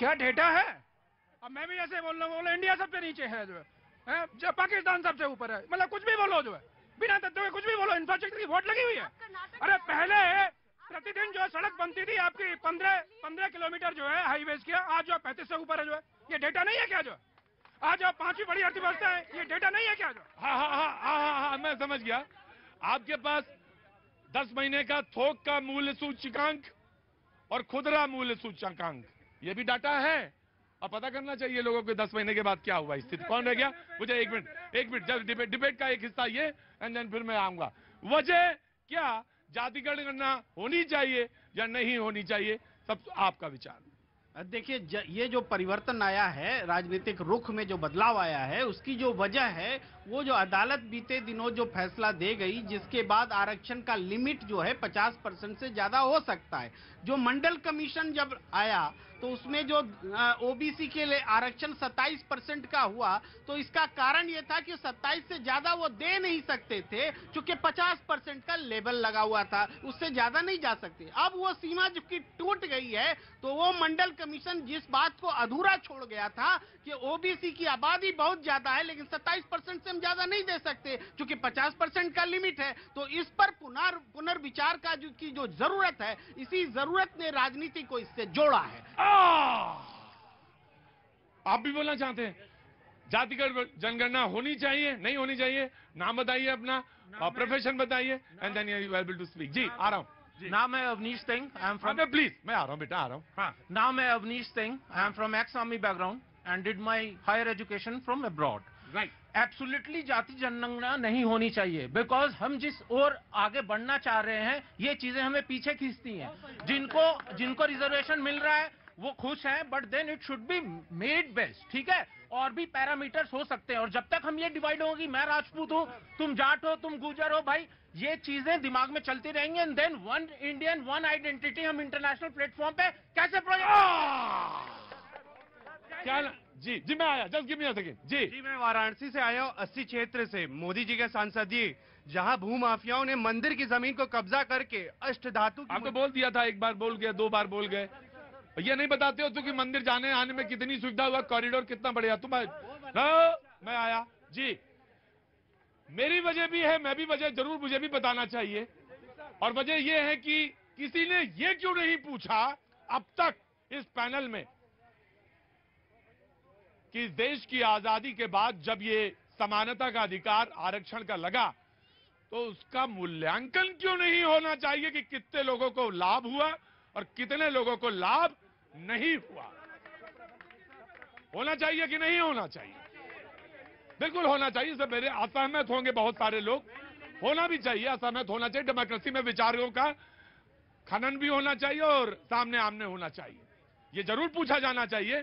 क्या डेटा है? अब मैं भी ऐसे बोल रहा हूँ, बोलो इंडिया सबसे नीचे है जो है, जो पाकिस्तान सबसे ऊपर है, मतलब कुछ भी बोलो जो है, बिना तथ्यों के कुछ भी बोलो। इंफ्रास्ट्रक्चर की वोट लगी हुई है। अरे पहले प्रतिदिन जो सड़क बनती थी आपकी 15 किलोमीटर जो है हाईवेज की, आज जो 35 से ऊपर है जो है, ये डेटा नहीं है क्या? जो आज जो 5वीं बड़ी अर्थव्यवस्था है, ये डेटा नहीं है क्या? जो हाँ, मैं समझ गया। आपके पास 10 महीने का थोक का मूल्य सूचकांक और खुदरा मूल्य सूचकांक, ये भी डाटा है और पता करना चाहिए लोगों को 10 महीने के बाद क्या हुआ, स्थिति कौन रह गया। मुझे एक मिनट जब डिबेट का एक हिस्सा ये एंड देन फिर मैं आऊंगा। वजह क्या जाति गणना होनी चाहिए या नहीं होनी चाहिए, सब आपका विचार। देखिए, ये जो परिवर्तन आया है, राजनीतिक रुख में जो बदलाव आया है, उसकी जो वजह है वो जो अदालत बीते दिनों जो फैसला दे गई, जिसके बाद आरक्षण का लिमिट जो है 50% से ज्यादा हो सकता है। जो मंडल कमीशन जब आया तो उसमें जो ओबीसी के लिए आरक्षण 27% का हुआ, तो इसका कारण ये था कि 27 से ज्यादा वो दे नहीं सकते थे, क्योंकि 50% का लेबल लगा हुआ था, उससे ज्यादा नहीं जा सकते। अब वो सीमा जबकि टूट गई है, तो वो मंडल कमीशन जिस बात को अधूरा छोड़ गया था कि ओबीसी की आबादी बहुत ज्यादा है लेकिन 27% से हम ज्यादा नहीं दे सकते क्योंकि 50% का लिमिट है, तो इस पर पुनर्विचार का की जो जरूरत है, इसी जरूरत ने राजनीति को इससे जोड़ा है। आप भी बोलना चाहते हैं जातिगत जनगणना होनी चाहिए नहीं होनी चाहिए? नाम बताइए अपना और प्रोफेशन बताइए and then you able to speak. जी आ रहा हूं। नाम है Awanish Singh, I am from, please मैं आ रहा हूं बेटा, आ रहा हूं। हाँ, नाम है Awanish Singh, I am from ex army background and did my higher education from abroad. Right, absolutely जाति जनगणना नहीं होनी चाहिए, बिकॉज हम जिस ओर आगे बढ़ना चाह रहे हैं ये चीजें हमें पीछे खींचती हैं। जिनको रिजर्वेशन मिल रहा है वो खुश हैं, but then it should be made best, ठीक है? और भी पैरामीटर्स हो सकते हैं, और जब तक हम ये डिवाइड होगी, मैं राजपूत हूं, तुम जाट हो, तुम गुजर हो, भाई ये चीजें दिमाग में चलती रहेंगी and then one Indian one identity हम इंटरनेशनल प्लेटफॉर्म पे कैसे क्या जी मैं आया, just give me a second. जी मैं वाराणसी से आया हूँ, 80 क्षेत्र से, मोदी जी के सांसदीय, जहाँ भूमाफियाओं ने मंदिर की जमीन को कब्जा करके अष्ट धातु। आपको बोल दिया था, एक बार बोल गए, 2 बार बोल गए, ये नहीं बताते हो तो कि मंदिर जाने आने में कितनी सुविधा हुआ, कॉरिडोर कितना बढ़िया। तुम मैं आया जी, मेरी वजह भी है, मैं भी वजह जरूर मुझे भी बताना चाहिए। और वजह यह है कि किसी ने ये क्यों नहीं पूछा अब तक इस पैनल में कि देश की आजादी के बाद जब ये समानता का अधिकार आरक्षण का लगा तो उसका मूल्यांकन क्यों नहीं होना चाहिए कि कितने लोगों को लाभ हुआ और कितने लोगों को लाभ नहीं हुआ? होना चाहिए कि नहीं होना चाहिए? बिल्कुल होना चाहिए। सब मेरे असहमत होंगे बहुत सारे लोग, होना भी चाहिए, असहमत होना चाहिए। डेमोक्रेसी में विचारों का खनन भी होना चाहिए और सामने आमने होना चाहिए। ये जरूर पूछा जाना चाहिए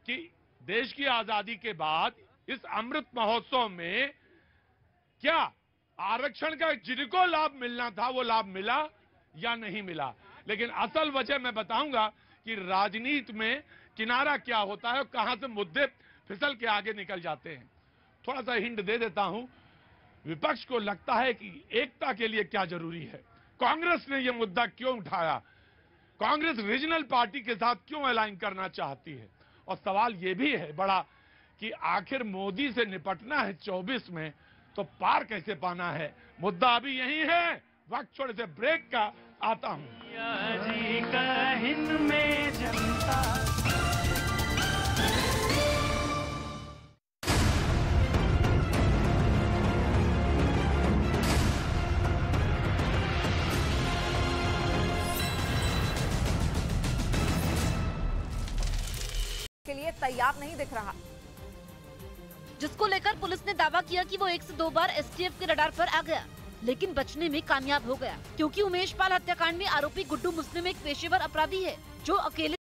कि देश की आजादी के बाद इस अमृत महोत्सव में क्या आरक्षण का जिनको लाभ मिलना था वो लाभ मिला या नहीं मिला? लेकिन असल वजह मैं बताऊंगा कि राजनीति में किनारा क्या होता है और कहां से मुद्दे फिसल के आगे निकल जाते हैं। थोड़ा सा हिंट दे देता हूं, विपक्ष को लगता है कि एकता के लिए क्या जरूरी है, कांग्रेस ने यह मुद्दा क्यों उठाया, कांग्रेस रीजनल पार्टी के साथ क्यों अलाइन करना चाहती है। और सवाल यह भी है बड़ा कि आखिर मोदी से निपटना है 24 में तो पार कैसे पाना है। मुद्दा अभी यही है। वक्त छोड़े से ब्रेक का आता हूं। के लिए तैयार नहीं दिख रहा, जिसको लेकर पुलिस ने दावा किया कि वो 1 से 2 बार एसटीएफ के रडार पर आ गया, लेकिन बचने में कामयाब हो गया, क्योंकि उमेश पाल हत्याकांड में आरोपी गुड्डू मुस्लिम एक पेशेवर अपराधी है जो अकेले